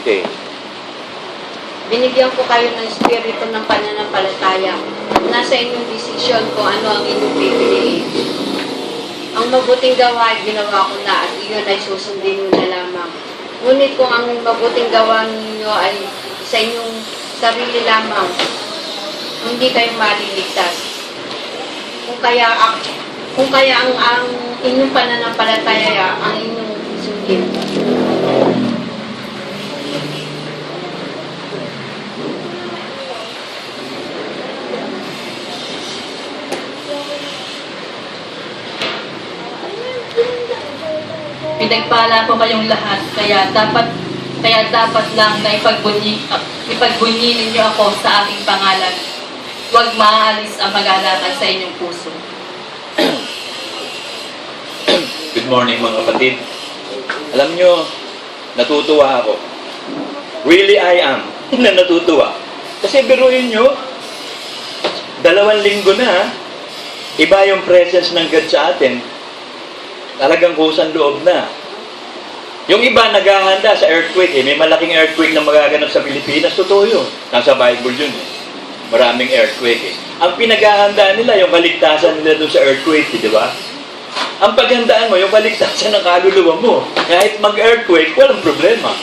Okay. Binigyan ko kayo ng espiritu ng pananampalataya. Nasa inyong desisyon kung ano ang inyong pipiliin. Ang mabuting gawa ay ginawa ko na at iyon ay susundin mo na lamang. Ngunit kung ang mabuting gawa ninyo ay sa inyong sarili lamang, hindi kayo maliligtas. Kung kaya ang inyong pananampalataya ang inyong sundin. Pinagpala ko kayong lahat, kaya dapat lang na ipagbunyi ninyo ako sa aking pangalan. Huwag maaalis ang mag-alaman sa inyong puso. Good morning mga kapatid. Alam nyo, natutuwa ako. Really I am na natutuwa. Kasi biruin nyo, 2 linggo na, iba yung presence ng God sa atin. Talagang kusang loob na. Yung iba naghahanda sa earthquake. May malaking earthquake na magaganap sa Pilipinas. Totoo yun. Nasa Bible yun. Maraming earthquake. Ang pinaghahandaan nila, yung kaligtasan nila doon sa earthquake. Di ba? Ang paghandaan mo, yung kaligtasan ng kaluluwa mo. Kahit mag-earthquake, walang problema.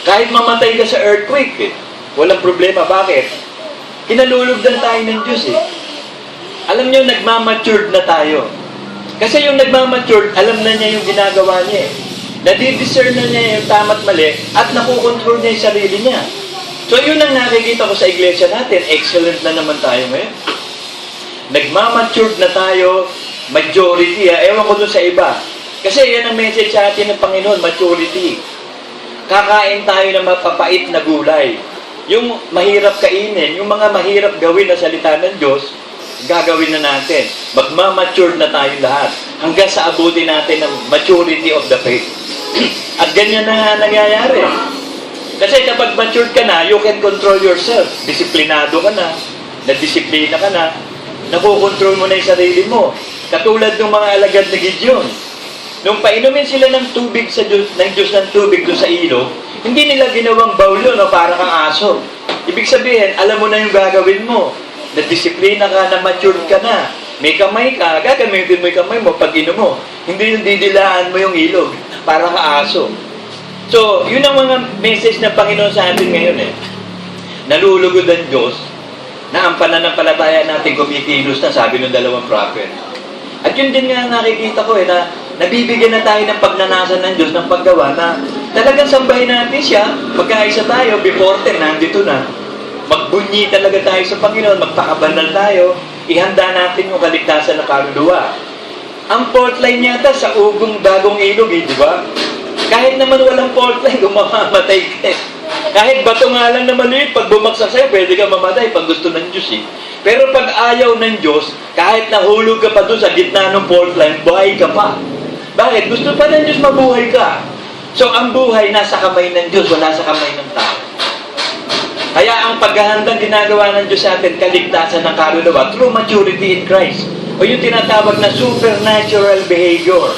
Kahit mamatay ka sa earthquake, walang problema. Bakit? Kinalulugdan tayo ng Diyos Alam nyo, nagmamatured na tayo. Kasi yung nagmamature, alam na niya yung ginagawa niya Nadidiscern na niya yung tama't mali at nakukontrol niya yung sarili niya. So yun ang nakikita ko sa iglesia natin. Excellent na naman tayo ngayon. Nagmamature na tayo, majority. Ewan ko dun sa iba. Kasi yan ang message sa atin ng Panginoon, maturity. Kakain tayo ng mapapait na gulay. Yung mahirap kainin, yung mga mahirap gawin na salita ng Diyos, gagawin na natin. Magmamature na tayo lahat hanggang sa abutin natin ng maturity of the faith. At ganyan na nangyayari. Kasi kapag matured ka na, you can control yourself. Disiplinado ka na, nadisiplina ka na, nakukontrol mo na yung sarili mo. Katulad ng mga alagad ni Gideon. Nung painumin sila ng tubig sa Diyos, ng Diyos ng tubig doon sa ilog, hindi nila ginawang bowl yun, para kang aso. Ibig sabihin, alam mo na yung gagawin mo. Na-disiplina ka, na-mature ka na. May kamay ka, gagamitin mo yung kamay mo pag inom mo. Hindi yung didilaan mo yung ilog, para ka aso. So, yun ang mga message ng Panginoon sa atin ngayon Nalulugod ang Diyos na ang pananampalataya natin kumikilos na, sabi ng 2 prophet. At yun din nga nakikita ko na nabibigyan na tayo ng pagnanasan ng Diyos ng paggawa na talagang sambahin natin siya, magkaisa tayo, before 10, nandito na. Magbunyi talaga tayo sa Panginoon, magpakabanal tayo, ihanda natin yung kaligtasan ng kaluluwa. Ang fault line yata sa ugong bagong ilog, di ba? Kahit naman walang fault line, mamamatay ka. Kahit bato nga lang na maliit, pag bumagsak sa'yo, pwede ka mamatay pag gusto ng Diyos Pero pag ayaw ng Diyos, kahit nahulog ka pa doon sa gitna ng fault line, buhay ka pa. Bakit? Gusto pa ng Diyos mabuhay ka. So, ang buhay nasa kamay ng Diyos, wala sa kamay ng tao. Kaya ang paghahandang ginagawa ng Diyos sa atin, kaligtasan ng kaluluwa, through maturity in Christ. O yung tinatawag na supernatural behavior.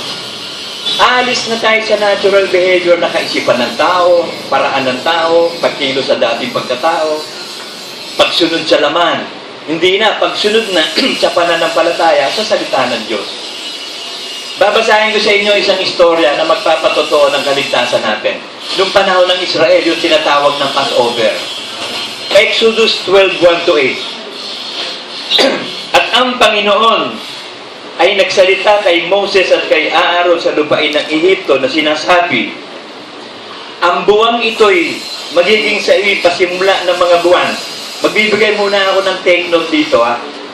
Alis na tayo sa natural behavior na kaisipan ng tao, paraan ng tao, pagkilos sa dating pagkatao, pagsunod sa laman. Hindi na, pagsunod na sa pananampalataya sa salita ng Diyos. Babasahin ko sa inyo isang istorya na magpapatotoo ng kaligtasan natin. Noong panahon ng Israel, yung tinatawag ng Passover. Exodus 12:1-8. At ang Panginoon ay nagsalita kay Moses at kay Aaron sa lupain ng Ehipto na sinasabi, ang buwang ito'y magiging sa iyo pasimula ng mga buwan. Magbibigay muna ako ng take note dito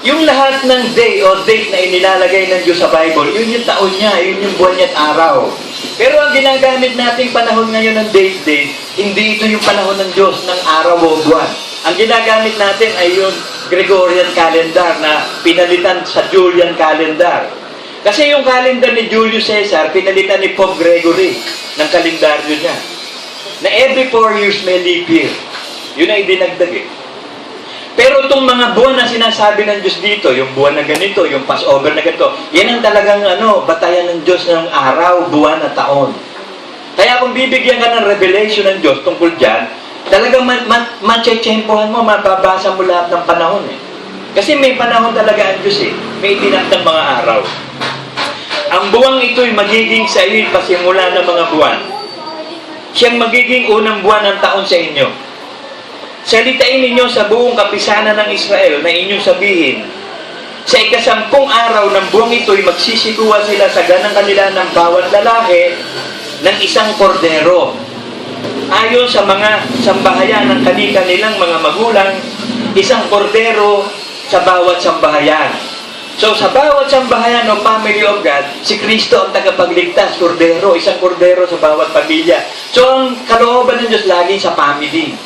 Yung lahat ng day o date na inilalagay ng Diyos sa Bible, yun yung taon niya, yun yung buwan niya at araw. Pero ang ginagamit nating panahon ngayon ng date, hindi ito yung panahon ng Diyos ng araw o buwan. Ang ginagamit natin ay yung Gregorian calendar na pinalitan sa Julian calendar. Kasi yung calendar ni Julius Caesar, pinalitan ni Pope Gregory ng kalendaryo niya. Na every 4 years may leap year. Yun ay dinagdag Pero itong mga buwan na sinasabi ng Diyos dito, yung buwan na ganito, yung Passover na ganito, yan ang talagang batayan ng Diyos ng araw, buwan at taon. Kaya kung bibigyan ka ng revelation ng Diyos tungkol dyan, talagang matsyempohan mo, mababasa mo lahat ng panahon eh. Kasi may panahon talaga ang Diyos eh. May itinaktang mga araw. Ang buwang ito'y magiging sa iyo'y pasimula ng mga buwan. Siyang magiging unang buwan ng taon sa inyo. Salitain ninyo sa buong kapisanan ng Israel na inyong sabihin, sa ikasampung araw ng buwang ito'y magsisikuha sila sa ganang kanila ng bawat lalaki ng isang kordero. Ayon sa mga sambahayan ng kanilang mga magulang, isang kordero sa bawat sambahayan. So, sa bawat sambahayan o family of God, si Kristo ang tagapagligtas, kordero, isang kordero sa bawat pamilya. So, ang kalooban ng Diyos lagi sa family.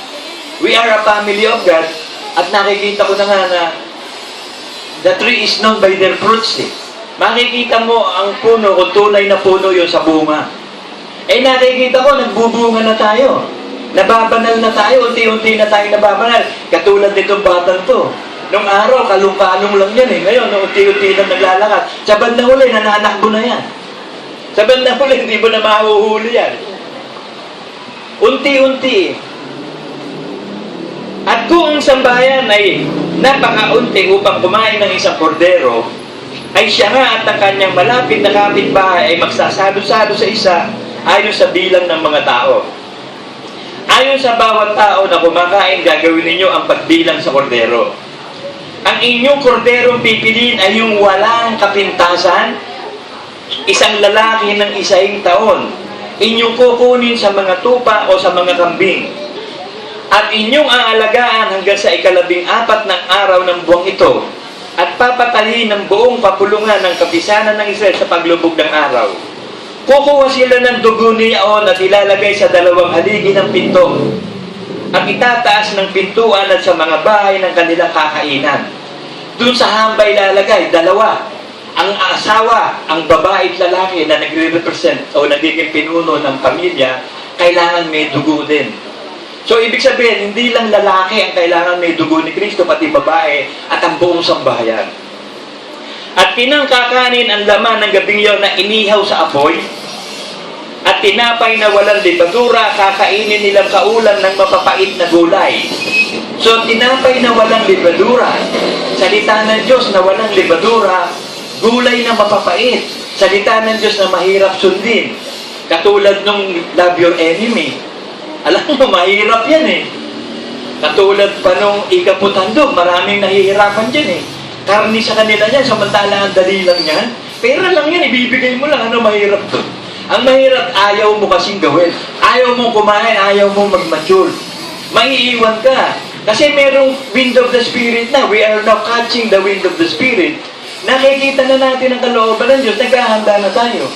We are a family of God, at nakikita ko na nga na the tree is known by their fruits. Makikita mo ang puno kung tunay na puno yun sa bunga. Nakikita ko, nagbubunga na tayo. Nababanal na tayo, unti-unti na tayo nababanal. Katulad nitong batang to. Nung araw, kalong-kalong lang yan eh. Ngayon, unti-unti na naglalakad. Sa bandang huli, nananakbo na yan. Sa bandang huli, hindi mo na mahuhuli yan. Unti-unti. At kung ang sambahayan ay napakaunti upang kumain ng isang kordero, ay siya nga at ang kanyang malapit na kapitbahay ay magsasalo-salo sa isa ayon sa bilang ng mga tao. Ayon sa bawat tao na kumakain, gagawin ninyo ang pagbilang sa kordero. Ang inyong korderong pipiliin ay yung walang kapintasan, isang lalaki ng 1 taon. Inyong kukunin sa mga tupa o sa mga kambing. At inyong aalagaan hanggang sa 14 ng araw ng buwang ito, at papatayin ng buong kapulungan ng kapisanan ng Israel sa paglubog ng araw. Kukuha sila ng dugo niyaon at ilalagay sa 2 haligi ng pinto, at itataas ng pintuan at sa mga bahay ng kanilang kakainan. Doon sa hambay lalagay, 2. Ang asawa, ang babae at lalaki na nagre-represent o nagiging pinuno ng pamilya, kailangan may dugo din. So, ibig sabihin, hindi lang lalaki ang kailangan may dugo ni Kristo, pati babae at ang buong sambahayan. At pinangkakanin ang laman ng gabing iyon na inihaw sa apoy, at tinapay na walang libadura, kakainin nilang kaulam ng mapapait na gulay. So, tinapay na walang libadura, salita ng Diyos na walang libadura, gulay na mapapait, salita ng Diyos na mahirap sundin. Katulad nung love your enemy. Alam mo, mahirap yan eh. Katulad pa nung ikaputando, maraming nahihirapan dyan eh. Karni sa kanila yan, samantala ang dali lang yan. Pera lang yan, ibibigay mo lang. Ano mahirap to? Ang mahirap, ayaw mo kasing gawin. Ayaw mo kumain, ayaw mo mag-mature. Maiiwan ka. Kasi merong wind of the Spirit na. We are now catching the wind of the Spirit. Nakikita na natin ang kalooban ng Diyos. Naghahanda na tayo.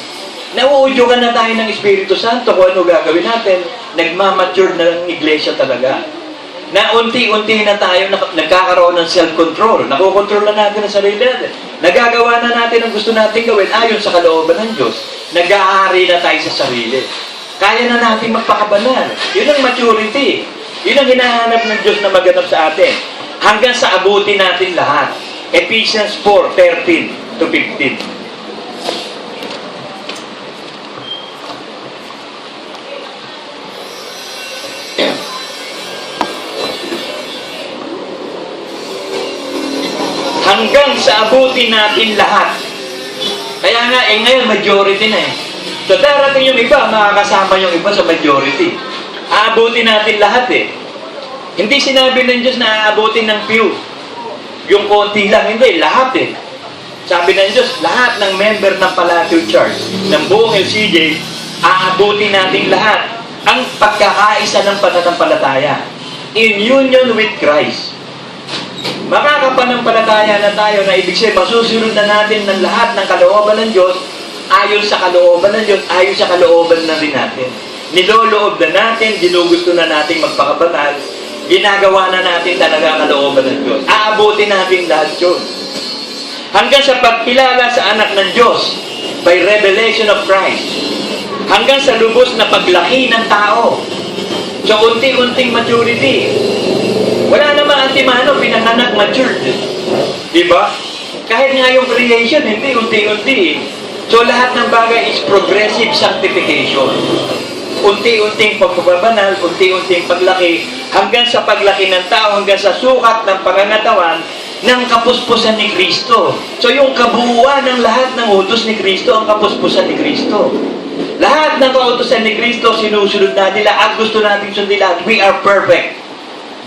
Nauudyogan na tayo ng Espiritu Santo kung ano gagawin natin. Nagmamature na ng iglesia talaga. Na unti-unti na tayo nagkakaroon ng self-control. Nakokontrol na natin ang sarili natin. Nagagawa na natin ang gusto natin gawin ayon sa kalooban ng Diyos. Nag-aari na tayo sa sarili. Kaya na natin magpakabanal. Yun ang maturity. Yun ang hinahanap ng Diyos na maganap sa atin. Hanggang sa abutin natin lahat. Ephesians 4:13-15. Hanggang sa abutin natin lahat. Kaya nga, ngayon, majority na eh. So, darating yung iba, makakasama yung iba sa majority. Aabutin natin lahat eh. Hindi sinabi ng Diyos na aabutin ng few. Yung konti lang, hindi, lahat eh. Sabi ng Diyos, lahat ng member ng Palacio Church, ng buong LCJ, aabutin natin lahat ang pagkakaisa ng pananampalataya. In union with Christ. Makakapanampalataya na tayo na ibig sabihin, masusunod na natin ng lahat ng kalooban ng Diyos ayon sa kalooban ng Diyos, ayon sa kalooban na rin natin. Niloloob na natin, ginugusto na natin magpakabanal, ginagawa na natin talaga ang kalooban ng Diyos. Aabutin natin lahat yun. Hanggang sa pagkilala sa anak ng Diyos by revelation of Christ. Hanggang sa lubos na paglaki ng tao. So, unti-unting maturity. Wala naman antimano, pinanganak matured. Diba? Kahit nga yung creation, hindi, unti-unti. So, lahat ng bagay is progressive sanctification. unti-unting pagbabanal, unti-unting paglaki, hanggang sa paglaki ng tao, hanggang sa sukat ng pangangatawan ng kapuspusan ni Kristo. So yung kabuuan ng lahat ng utos ni Kristo, ang kapuspusan ni Kristo. Lahat ng kautusan ni Kristo, sinusunod natin at gusto natin sundin lahat. We are perfect.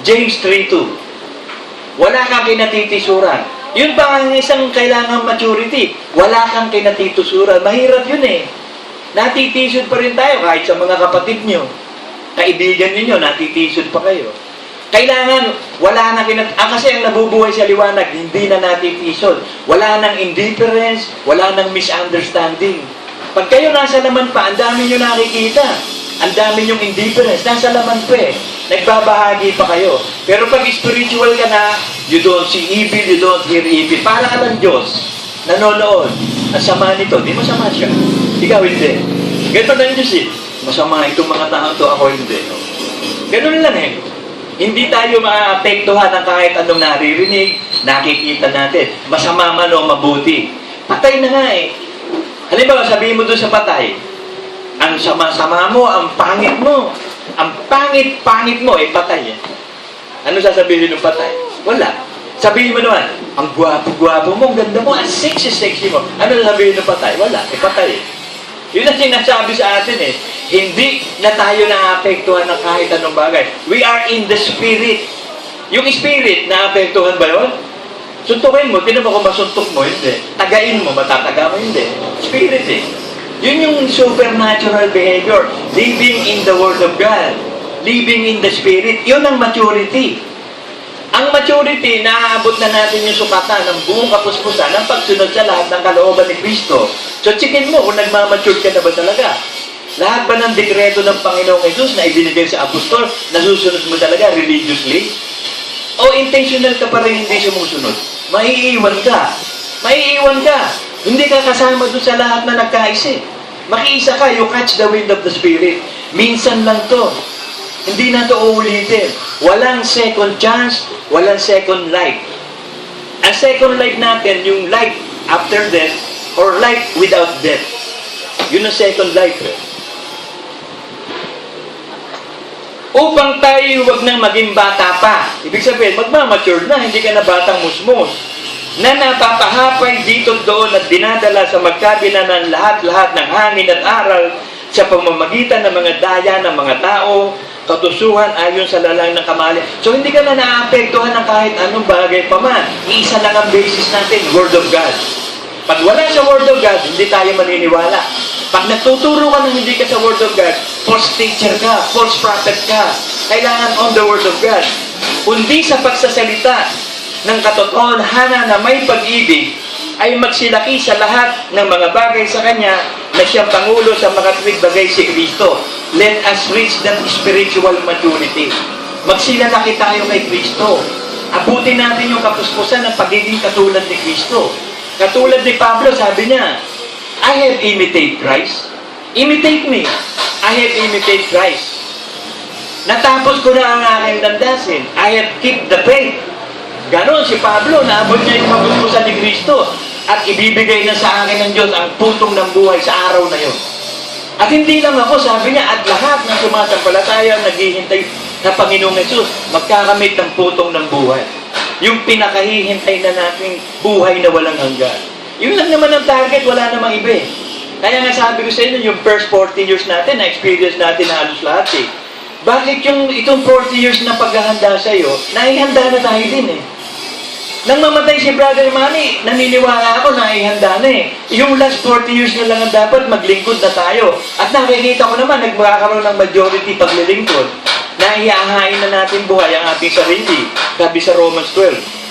James 3:2. Wala kang kinatitisuran. Yun ba ang isang kailangang maturity? Wala kang kinatitisuran. Mahirap yun eh. Natitisod pa rin tayo kahit sa mga kapatid nyo. Kaibigan ninyo, natitisod pa kayo. Kailangan, wala na kasi ang nabubuhay sa liwanag, hindi na natitisod. Wala nang indifference, wala nang misunderstanding. Pag kayo nasa laman pa, ang dami nyo nakikita. Ang dami nyong indifference, nasa laman pa eh. Nagbabahagi pa kayo. Pero pag spiritual ka na, you don't see evil, you don't hear evil. Para ka lang Diyos, nanonood. Ang sama nito, di masama siya. Ikaw hindi. Ganito lang Diyos eh. Masama itong mga tao to, ako hindi. Ganun lang eh. Hindi tayo maapektuhan ng kahit anong naririnig, nakikita natin. Masama man o mabuti. Patay na nga eh. Halimbawa, sabihin mo doon sa patay, ang sama-sama mo, ang pangit mo. Ang pangit-pangit mo, eh patay eh. Ano sasabihin ng patay? Wala. Sabihin mo naman, ang gwapo-gwapo mo, ang ganda mo, ang sexy-sexy mo. Ano sasabihin ng patay? Wala. Eh patay eh. Yun ang sinasabi sa atin eh. Hindi na tayo naapektuhan ng kahit anong bagay. We are in the spirit. Yung spirit, naapektuhan ba yun? Suntukin mo, tinan mo kung masuntok mo, hindi. Tagain mo, matataga mo, hindi. Spirit eh. Yun yung supernatural behavior. Living in the Word of God. Living in the Spirit. Yun ang maturity. Ang maturity, naaabot na natin yung sukatan ng buong kapuspusan ng pagsunod sa lahat ng kalooban ni Kristo. So, chikin mo kung nagmamature ka na ba talaga. Lahat ba ng dekreto ng Panginoong Jesus na ibinigay sa apostol, nasusunod mo talaga religiously? O intentional ka pa rin hindi sumusunod? Maiiwan ka. Maiiwan ka. Hindi ka kasama doon sa lahat na nagkaisip. Makiisa ka, you catch the wind of the Spirit. Minsan lang to. Hindi na to uulitin. Walang second chance, walang second life. Ang second life natin, yung life after death, or life without death. Yun ang second life. Upang tayo huwag nang maging bata pa. Ibig sabihin, magmamature na, hindi ka na batang musmos. Na napapahapay dito doon at dinadala sa magkabila ng lahat-lahat ng hangin at aral sa pamamagitan ng mga daya ng mga tao, katusuhan ayon sa lalang ng kamali. So hindi ka na naapektuhan ng kahit anong bagay pa man. Iisa lang ang basis natin, Word of God. Pag wala sa Word of God, hindi tayo maniniwala. Pag nagtuturo ka ng hindi ka sa Word of God, false teacher ka, false prophet ka. Kailangan on the Word of God. Kundi sa pagsasalita ng katotohanan na may pag-ibig ay magsilaki sa lahat ng mga bagay sa Kanya na siyang Pangulo sa mga tuwid bagay si Kristo. Let us reach that spiritual maturity. Magsilalaki tayo kay Kristo. Abutin natin yung kapuspusan ng pagiging katulad ni Kristo. Katulad ni Pablo, sabi niya, I have imitate Christ. Imitate me. I have imitate Christ. Natapos ko na ang aking landasin. I have kept the faith. Ganon si Pablo, naabot niya yung kapuspusan ni Kristo at ibibigay na sa akin ng Diyos ang putong ng buhay sa araw na yun. At hindi lang ako, sabi niya, at lahat ng sumasampalataya naghihintay na Panginoong Jesus magkakamit ng putong ng buhay. Yung pinakahihintay na nating buhay na walang hanggan. Yun lang naman ang target, wala namang iba eh. Kaya nga sabi ko sa inyo, yung first 40 years natin, na-experience natin na halos lahat eh. Bakit yung itong 40 years na paghahanda sa iyo, naihanda na tayo din eh. Nang mamatay si Brother Manny, naniniwala ako na ihanda na eh. Yung last 40 years na lang ang dapat, maglingkod na tayo. At nakikita ko naman, nagmakaroon ng majority paglilingkod. Na iahain na natin buhay ang ating sarili. Sabi sa Romans 12.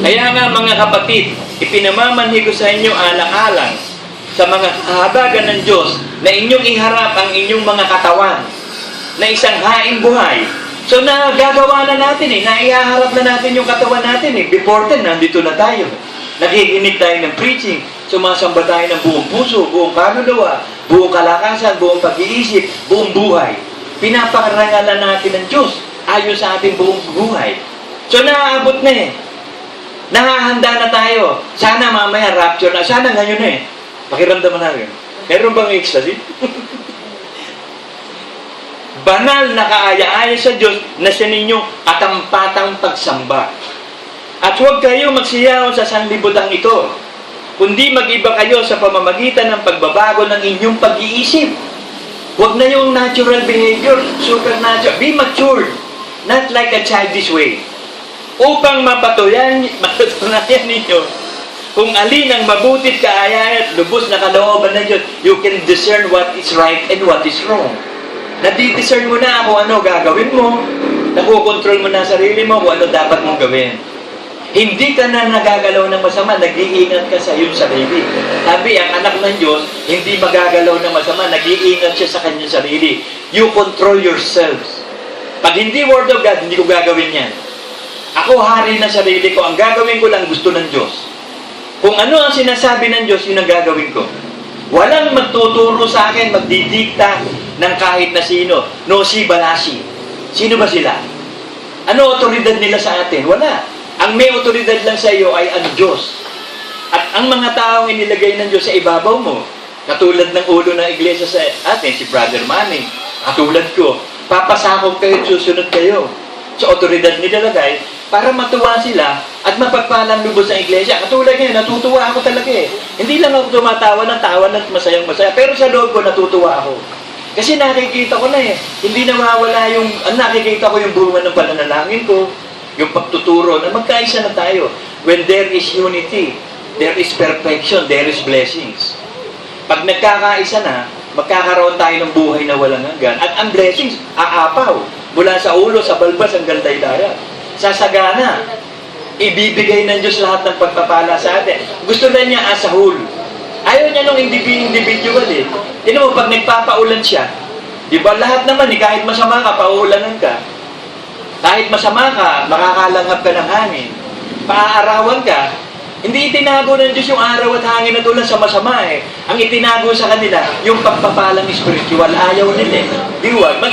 Kaya nga mga kapatid, ipinamamanhi ko sa inyo alang-alang sa mga kahabagan ng Diyos na inyong iharap ang inyong mga katawan na isang haing buhay. So nagagawa na natin eh, naiharap na natin yung katawan natin eh. Before 10, nandito na tayo. Nakikinig tayo ng preaching, sumasamba tayo ng buong puso, buong kaluluwa, buong kalakasan, buong pag-iisip, buong buhay. Pinapakarangalan natin ng Diyos ayon sa ating buong buhay. So naaabot na eh. Nahahanda na tayo. Sana mamaya rapture na. Sana ngayon na eh. Pakiramdaman natin. Meron bang ecstasy? Banal na kaaya-aya sa Diyos na sa ninyong katampatang pagsamba. At huwag kayo magsiyaw sa sanlibutan ito, kundi mag-iba kayo sa pamamagitan ng pagbabago ng inyong pag-iisip. Huwag na yung natural behavior, supernatural. Be matured, not like a childish way. Upang mapatunayan ninyo kung alin ang mabutit kaaya at lubos na kalooban ng Diyos, you can discern what is right and what is wrong. Nadidiscern mo na kung ano gagawin mo, nakukontrol mo na sarili mo kung ano dapat mong gawin. Hindi ka na nagagalaw ng masama, nag-iingat ka sa iyong sarili. Sabi, ang anak ng Diyos, hindi magagalaw ng masama, nag-iingat siya sa kanyang sarili. You control yourselves. Pag hindi word of God, hindi ko gagawin yan. Ako hari na sarili ko, ang gagawin ko lang gusto ng Diyos. Kung ano ang sinasabi ng Diyos, yun ang gagawin ko. Walang magtuturo sa akin, magdidikta ng kahit na sino. No si balasi. Sino ba sila? Ano otoridad nila sa atin? Wala. Ang may otoridad lang sa iyo ay ang Diyos. At ang mga taong inilagay ng Diyos sa ibabaw mo, katulad ng ulo ng iglesia sa atin, si Brother Manny, katulad ko, papasakop kayo at susunod kayo sa otoridad nilagay para matuwa sila at mapagpalang lubos ng iglesia. Katulad ngayon, natutuwa ako talaga eh. Hindi lang ako tumatawa ng tawa ng masayang-masaya, pero sa loob ko natutuwa ako. Kasi nakikita ko na eh, hindi nawawala yung, nakikita ko yung bunga ng pananalangin ko, yung pagtuturo na magkaisa na tayo. When there is unity, there is perfection, there is blessings. Pag nagkakaisa na, magkakaroon tayo ng buhay na walang hanggan. At ang blessings, aapaw. Mula sa ulo, sa balbas, hanggang daydaya. Sasagana. Ibibigay ng Diyos lahat ng pagpapala sa atin. Gusto na niya as a whole. Ayaw niya nung individual eh. Tinan mo, pag nagpapaulan siya, di ba lahat naman eh, kahit masama ka, pauulanan ka. Kahit masama ka, makakalanghap ka ng hangin. Paaarawan ka, hindi itinago ng Diyos yung araw at hangin at ulan sa masama eh. Ang itinago sa kanila, yung pagpapalang spiritual, ayaw nila eh. Diwag,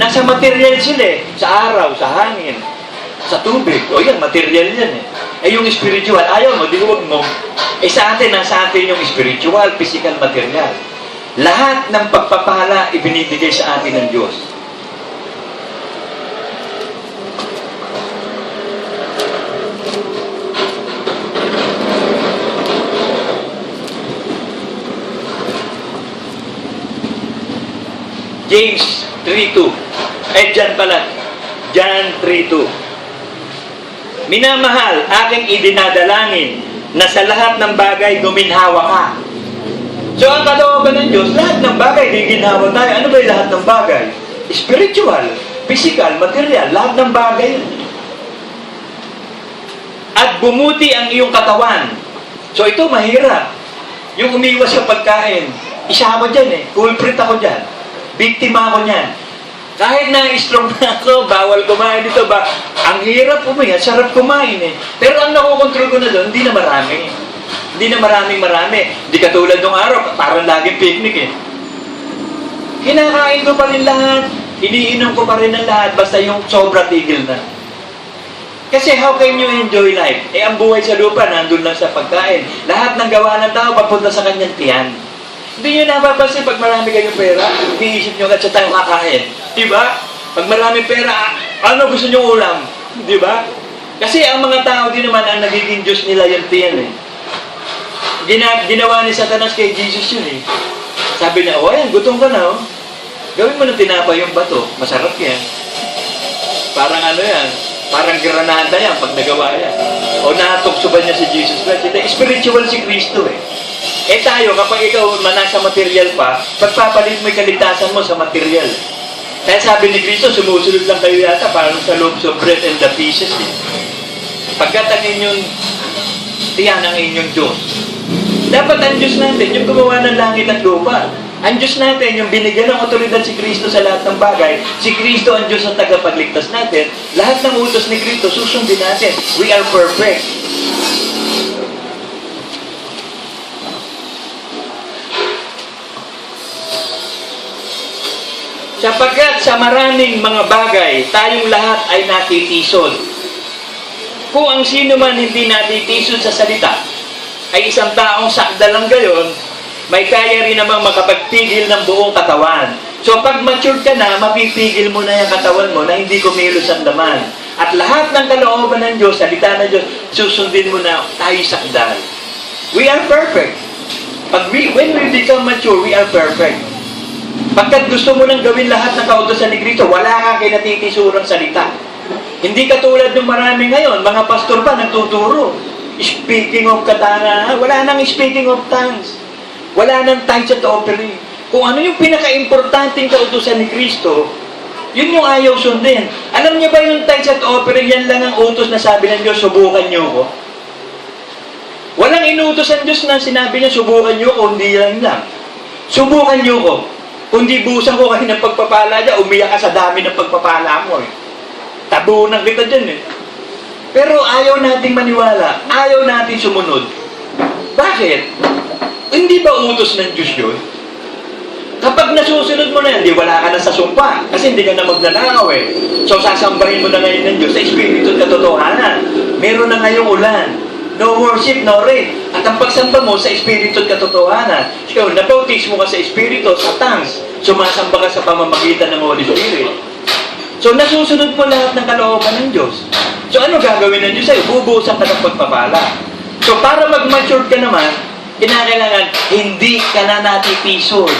nasa material sila eh. Sa araw, sa hangin, sa tubig. O yan, material yan eh. Eh yung spiritual, ayaw mo, diwag mo. Eh sa atin, nasa atin yung spiritual, physical, material. Lahat ng pagpapala ibinibigay sa atin ng Diyos. James 3:2. Diyan pala. John 3:2. Minamahal, aking idinadalangin na sa lahat ng bagay guminhawa ka. So, ang kalooban ng Diyos, lahat ng bagay giginhawa tayo. Ano ba yung lahat ng bagay? Spiritual, physical, material, lahat ng bagay. At bumuti ang iyong katawan. So, ito mahirap. Yung umiwas sa pagkain, isa ako dyan eh. Culprit ako dyan. Biktima ako niyan. Kahit na strong na ako, bawal kumain dito ba? Ang hirap umiyak, sarap kumain eh. Pero ang nakokontrol ko na doon, hindi na marami. Hindi na marami. Hindi katulad ng araw, parang laging picnic eh. Kinakain ko pa rin lahat, iniinom ko pa rin ang lahat, basta yung sobra tigil na. Kasi how can you enjoy life? Eh ang buhay sa lupa, nandun lang sa pagkain. Lahat ng gawa ng tao, papunta sa kanyang tiyan. Hindi nyo napapansin pag marami kayong pera, iniisip nyo agad sa tayo kakain. Diba? Pag marami pera, ano gusto nyo ulam? Diba? Kasi ang mga tao din naman, ang nagiging Diyos nila yung tiyan eh. Ginawa ni Satanas kay Jesus yun eh. Sabi niya, ayan, gutom ka na oh. Gawin mo na tinapay yung bato, masarap yan. Parang ano yan, parang granada yan pag nagawa yan. O natuksuban niya si Jesus Christ. Ito, spiritual si Kristo eh. Eh tayo, kapag ikaw nasa material pa, pagpapalit mo yung kaligtasan mo sa material. Kaya sabi ni Kristo, sumusunod lang kayo yata parang sa loaves of bread and the pieces. Eh. Pagkat ang inyong tiyan ang inyong Diyos. Dapat ang Diyos natin, yung gumawa ng langit at lupa. Ang Diyos natin, yung binigyan ng otoridad si Kristo sa lahat ng bagay, si Kristo ang Diyos ang tagapagligtas natin, lahat ng utos ni Kristo, susundin natin. We are perfect. Sapagkat sa maraming mga bagay, tayong lahat ay natitison. Kung ang sino man hindi natitisod sa salita ay isang taong sakda lang gayon, may kaya rin namang makapagpigil ng buong katawan. So pag matured ka na, mapipigil mo na yung katawan mo na hindi kumilos ang laman. At lahat ng kalooban ng Diyos, salita ng Diyos, susundin mo na tayo sakdal. We are perfect. When we become mature, we are perfect. Pagkat gusto mo nang gawin lahat ng kautosan ni Kristo, wala kang kinatitisurang salita. Hindi katulad ng marami ngayon, mga pastor pa nagtuturo. Speaking of katana, wala nang speaking of tongues. Wala nang tithes at offering. Kung ano yung pinaka-importanting kautusan ni Kristo, yun yung ayaw sundin. Alam niyo ba yung tithes at offering, yan lang ang utos na sabi ng Diyos, subukan niyo ko. Walang inutos ang Diyos na sinabi niya, subukan niyo ko, hindi lang. Subukan niyo ko. Kundi busan ko kayo ng pagpapala niya, umiyak ka sa dami ng pagpapala mo. Tabunan kita dyan Pero ayaw nating maniwala, ayaw nating sumunod. Bakit? Hindi ba utos ng Diyos yun? Kapag nasusunod mo na yan, di wala ka na sa sumpa. Kasi hindi ka na magnanakaw So sasambahin mo na ngayon ng Diyos sa Espiritu at katotohanan. Meron na ngayong ulan. No worship, no rain. At ang pagsamba mo sa Espiritu at katotohanan. Ikaw, nabautis mo ka sa Espiritu, sa tongues. Sumasamba ka sa pamamagitan ng Holy Spirit. So nasusunod mo lahat ng kalooban ng Diyos. So ano gagawin ng Diyos sa'yo? Bubuhusan ka ng pagpapala. So para mag-mature ka naman, kinakailangan hindi ka na natitisod.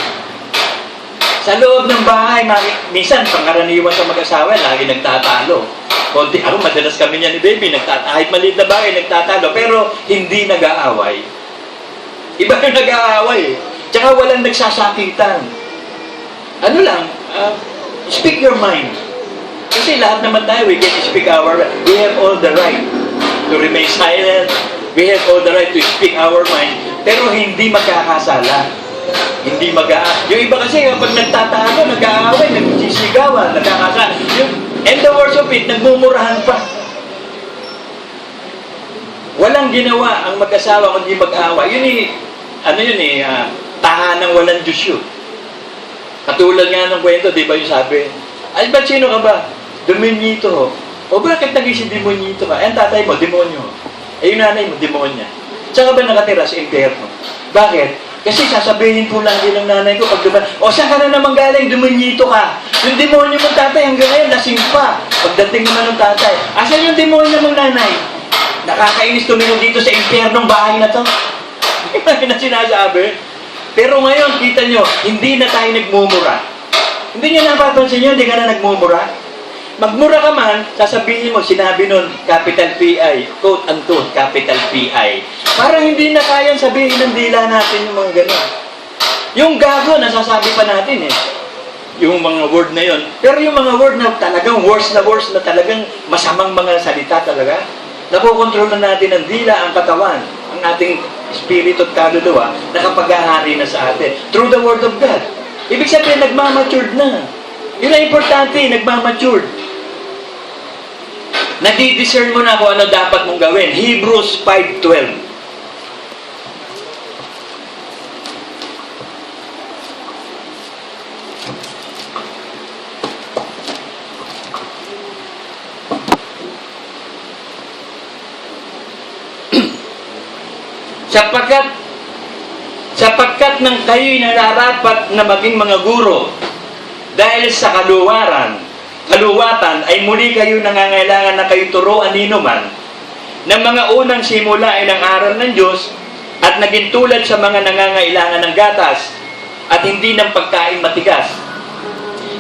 Sa loob ng bahay, minsan, pangkaraniwan sa mag-asawa, lagi nagtatalo. Konti, ako, madalas kami niya ni baby, kahit maliit na bagay, nagtatalo, pero hindi nag-aaway. Iba yung nag-aaway. Tsaka walang nagsasakitan. Ano lang, speak your mind. Kasi lahat naman tayo, we can speak we have all the right to remain silent. We have all the right to speak our mind. Pero hindi magkakasala. Hindi yung iba kasi kapag nagtatalo, nag-aaway, nagsisigawan, nagkakasala. And the worst of it, nagmumurahan pa. Walang ginawa ang mag-asawa kundi mag-aaway. Tahanang walang Diyos yun. Katulad nga ng kwento, di ba yung sabi, ay ba't sino ka ba? Demonyito. O bakit naging si demonyito ka? Ang tatay mo, demonyo. Yung nanay mo, demonya. Saan ka ba nakatira sa impyerno? Bakit? Kasi sasabihin po lagi ng nanay ko pag duman, saan ka na naman galing? Demonyito ka. Yung demonyo mong tatay hanggang ngayon, lasing pa. Pagdating naman ng tatay, asan yung demonyo mong nanay? Nakakainis tumingin dito sa impyernong bahay na to. Hindi na sinasabi. Pero ngayon, kita nyo, hindi na tayo nagmumura. Hindi nyo napapansin nyo, hindi ka na nagmumura. Magmura ka man, sasabihin mo, sinabi nun, capital P.I., quote unquote, capital P.I. Parang hindi na kayang sabihin ng dila natin yung mga gano'n. Yung gago, nasasabi pa natin yung mga word na yon. Pero yung mga word na talagang worse na talagang masamang mga salita talaga, napokontrol na natin ng dila ang katawan, ang ating espiritu at kaluluwa, nakapag-ahari na sa atin. Through the Word of God. Ibig sabihin, nagmamatured na. Yun ang importante, nagmamatured. Nadidiscern mo na kung ano dapat mong gawin. Hebrews 5:12. sapagkat nang kayo'y nararapat na maging mga guro dahil sa kaluwatan ay muli kayo nangangailangan na kayo turuan nino man ng mga unang simula ay ng aral ng Diyos at naging tulad sa mga nangangailangan ng gatas at hindi ng pagkain matigas.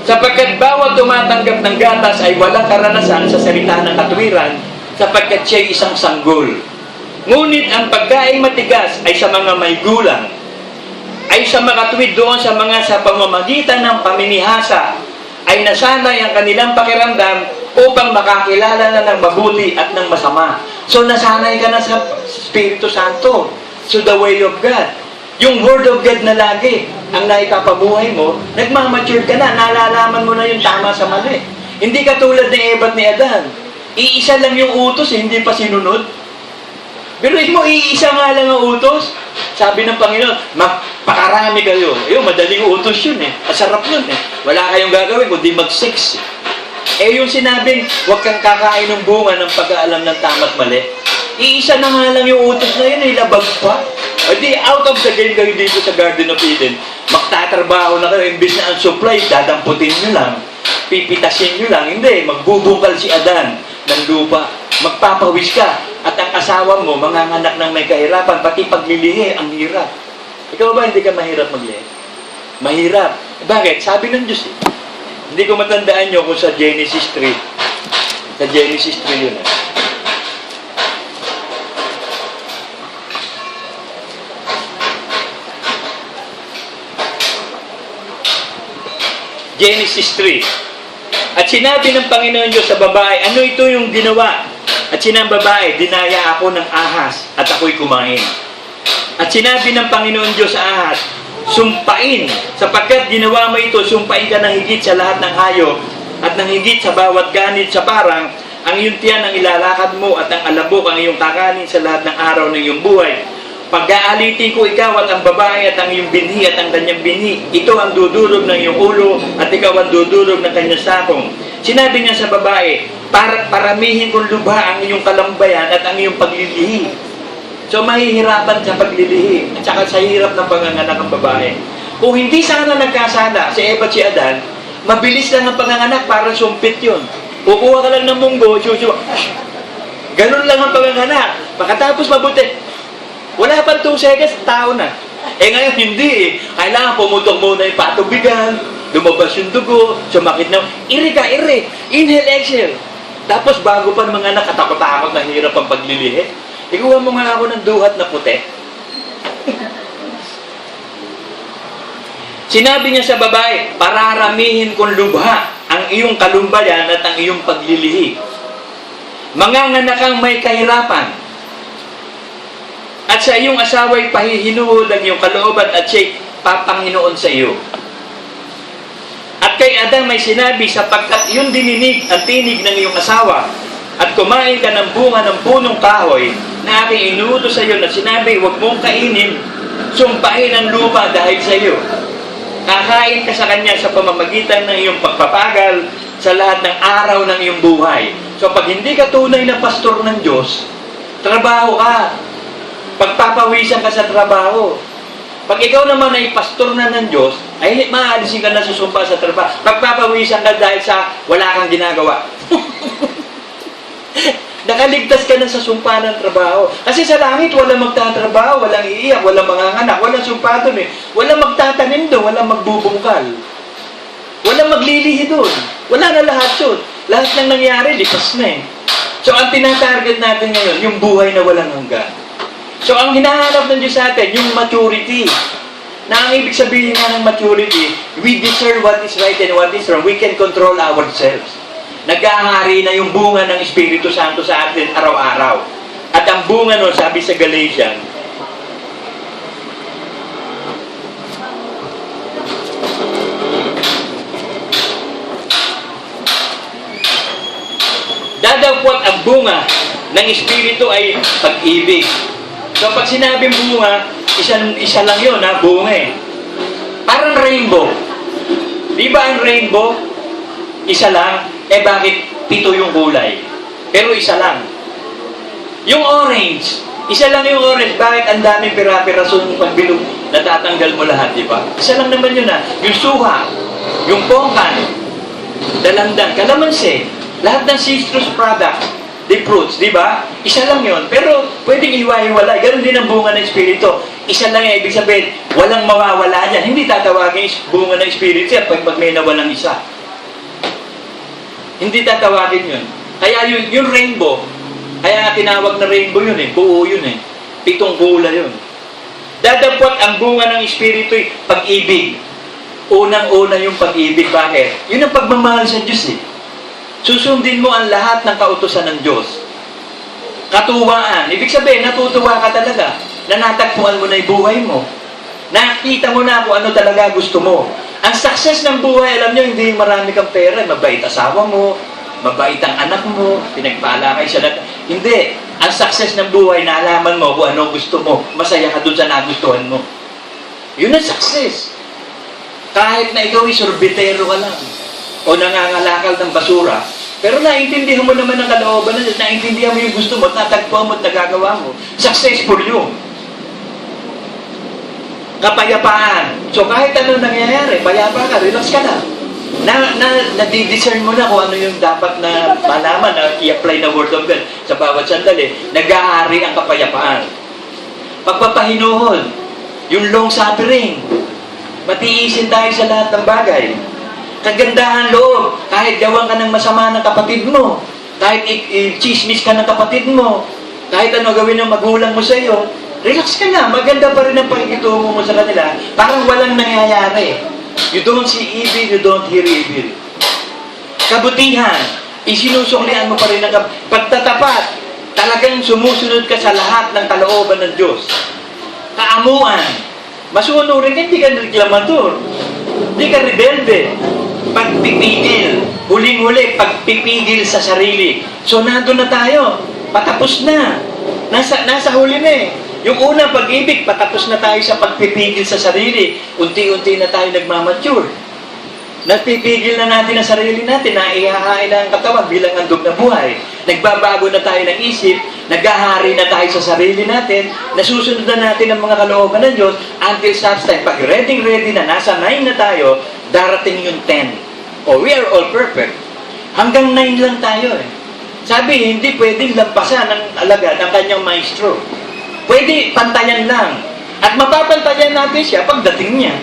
Sapagkat bawat tumatanggap ng gatas ay walang karanasan sa salita ng katuwiran sapagkat siya'y isang sanggol. Ngunit ang pagkain matigas ay sa mga may gulang, ay sa makatuwid doon sa mga sa pamamagitan ng paminihasa, ay nasanay ang kanilang pakiramdam upang makakilala na ng mabuti at ng masama. So nasanay ka na sa Espiritu Santo, so the way of God. Yung Word of God na lagi ang naikapabuhay mo, nagmamature ka na, nalalaman mo na yung tama sa mali. Hindi ka tulad ni Eva at ni Adan. Iisa lang yung utos, hindi pa sinunod. Pero mo, iisa nga lang ang utos. Sabi ng Panginoon, magpakarami kayo. Ayun, madaling utos yun Masarap yun Wala kayong gagawin kundi mag-6. Eh yung sinabing, huwag kang kakain ng bunga ng pag-aalam ng tama't mali. Iisa na nga lang yung utos na yun, labag pa. O di, out of the game kayo dito sa Garden of Eden. Magtatrabaho na kayo, imbis na ang supply, dadamputin nyo lang. Pipitasin nyo lang. Hindi, magbubungkal si Adan ng lupa. Magpapawis ka. At ang asawa mo, manganganak ng may kahirapan, pati paglilihi, ang hirap. Ikaw ba hindi ka mahirap maglihi? Mahirap. Bakit? Sabi ng Diyos. Hindi ko matandaan nyo kung sa Genesis 3. Sa Genesis 3 yun. Genesis 3. At sinabi ng Panginoon Diyos sa babae, ano ito yung ginawa? At sinabi ng babae, dinaya ako ng ahas at ako'y kumain. At sinabi ng Panginoon Diyos sa ahas, sumpain, sapagkat ginawa mo ito, sumpain ka ng higit sa lahat ng hayop at ng higit sa bawat ganit sa parang, ang iyong tiyan ang ilalakad mo at ang alabok ang iyong kakanin sa lahat ng araw ng iyong buhay. Pag-aalitin ko ikaw at ang babae at ang iyong binhi at ang kanyang binhi, ito ang dudurog ng iyong ulo at ikaw ang dudurog ng kanyang sakong. Sinabi niya sa babae, paramihin kong lubha ang iyong kalambayan at ang iyong paglilihi. So, mahihirapan sa paglilihi at saka sa hirap ng panganganak ng babae. Kung hindi sana nagkasala si Eva at si Adan, mabilis lang ang panganganak, parang sumpit yun. Kukuha ka lang ng munggo, ganun lang ang panganganak. Pagkatapos mabuti, wala pang 2 seconds, tao na. Eh ngayon, hindi eh. Kailangan pumutok muna yung patubigan, lumabas yung dugo, sumakit na, inhale, exhale. Tapos bago pa mga anak, katakot-takot na hirap ang paglilihi. Ikuha mo nga ako ng duhat na puti. Sinabi niya sa babae, pararamihin kong lubha ang iyong kalumbayan at ang iyong paglilihi. Manganganak kang may kahirapan. At sa iyong asawa'y pahihinuhod ang iyong kalooban at siya'y papanginoon sa iyo. At kay Adan may sinabi, sapagkat iyong dininig ang tinig ng iyong asawa, at kumain ka ng bunga ng punong kahoy na aking inuutos sa iyo na sinabi, huwag mong kainin, sumpain ang lupa dahil sa iyo. Kakain ka sa kanya sa pamamagitan ng iyong pagpapagal sa lahat ng araw ng iyong buhay. So pag hindi ka tunay na pastor ng Diyos, trabaho ka. Pagpapawisan ka sa trabaho. Pag ikaw naman ay pastor na ng Diyos, ay maaalisin ka na susumpa sa trabaho. Pagpapawisan ka dahil sa wala kang ginagawa. Nakaligtas ka na sa sumpa ng trabaho. Kasi sa langit, walang magtatrabaho, walang iiyak, walang manganganak, walang sumpa doon eh. Walang magtatanim doon, walang magbubungkal. Walang maglilihi doon. Wala na lahat yun. Lahat ng nangyari, lipas na eh. So, ang tinatarget natin ngayon, yung buhay na walang hanggan. So, ang hinahanap ng Diyos sa atin, yung maturity. Na ang ibig sabihin nga ng maturity, we discern what is right and what is wrong. We can control ourselves. Nag-ahari na yung bunga ng Espiritu Santo sa atin araw-araw. At ang bunga nun, sabi sa Galatians, dadagwat ang bunga ng Espiritu ay pag-ibig. So pag sinabing bunga, isa lang yun, bunga eh. Parang rainbow. Di ba ang rainbow? Isa lang. Eh bakit 7 yung kulay? Pero isa lang. Yung orange, isa lang yung orange. Bakit ang daming pira-pirasong pagbilog? Natatanggal mo lahat, di ba? Isa lang naman yun Yung suha, yung pongkan, dalandan, kalamansi, lahat ng citrus products, the fruits, di ba? Isa lang yun. Pero pwedeng iwa-iwalay. Ganon din ang bunga ng Espiritu. Isa lang yung ibig sabihin, walang mawawala dyan. Hindi tatawagin bunga ng Espiritu yan pag may nawalang isa. Hindi tatawagin yun. Kaya yung rainbow, kaya nga tinawag na rainbow yun eh. Buo yun eh. 7 kulay yun. Dadagwat ang bunga ng Espiritu ay pag-ibig. Unang-una yung pag-ibig. Bakit? Yun ang pagmamahal sa Diyos eh. Susundin mo ang lahat ng kautusan ng Diyos. Katuwaan. Ibig sabihin, natutuwa ka talaga. Na natagpuan mo na yung buhay mo. Nakita mo na kung ano talaga gusto mo. Ang success ng buhay, alam nyo, hindi marami kang pera. Mabait asawa mo, mabait ang anak mo, pinagpala kayo sa lahat. Hindi. Ang success ng buhay, naalaman mo kung ano gusto mo. Masaya ka dun sa nagustuhan mo. Yun ang success. Kahit na ikaw ay sorbetero ka lang. o nangangalakal ng basura, pero naiintindihan mo naman ang kalooban na Diyos, naiintindihan mo yung gusto mo, tatagpuan mo at nagagawa mo. Successful yun. Kapayapaan. So kahit ano nangyayari, payapa ka, relax ka na. Nadidiscern mo na kung ano yung dapat na malaman na i-apply na word of God sa bawat sandali. Nag-aari ang kapayapaan. Pagpapahinuhon, yung long suffering, matiisin tayo sa lahat ng bagay. Kagandahan loob, kahit gawan ka ng masama ng kapatid mo, kahit i-chismis ka ng kapatid mo, kahit ano gawin ng magulang mo sa iyo, relax ka na, maganda pa rin ang pakikitungo mo sa kanila, parang walang nangyayari. You don't see evil, you don't hear evil. Kabutihan, isinusuklian mo pa rin ang pagtatapat, talagang sumusunod ka sa lahat ng kalooban ng Diyos. Kaamuan, masunurin ka, hindi ka reklamador, hindi ka rebelde. Pagpipigil, huling-huli, pagpipigil sa sarili. So, nandun na tayo, patapos na. Nasa huli na eh. Yung unang pag-ibig, patapos na tayo sa pagpipigil sa sarili. Unti-unti na tayo nagmamature. Napipigil na natin ang sarili natin, naihahain na ang katawan bilang handog na buhay. Nagbabago na tayo ng isip, naghahari na tayo sa sarili natin, nasusunod na natin ang mga kalooban ng Diyos until such time. Pag ready na, nasa 9 na tayo, darating yung 10. Oh, we are all perfect. Hanggang 9 lang tayo eh. Sabi, hindi pwedeng lampasan ng alagad ang kanyang maestro. Pwede pantayan lang. At mapapantayan natin siya pagdating niya.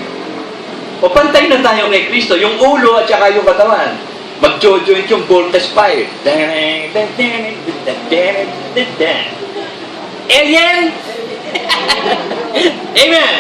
O pantay na tayo kay Kristo, yung ulo at saka yung katawan. Mag-jojoint yung voltage fire. Alien! Amen!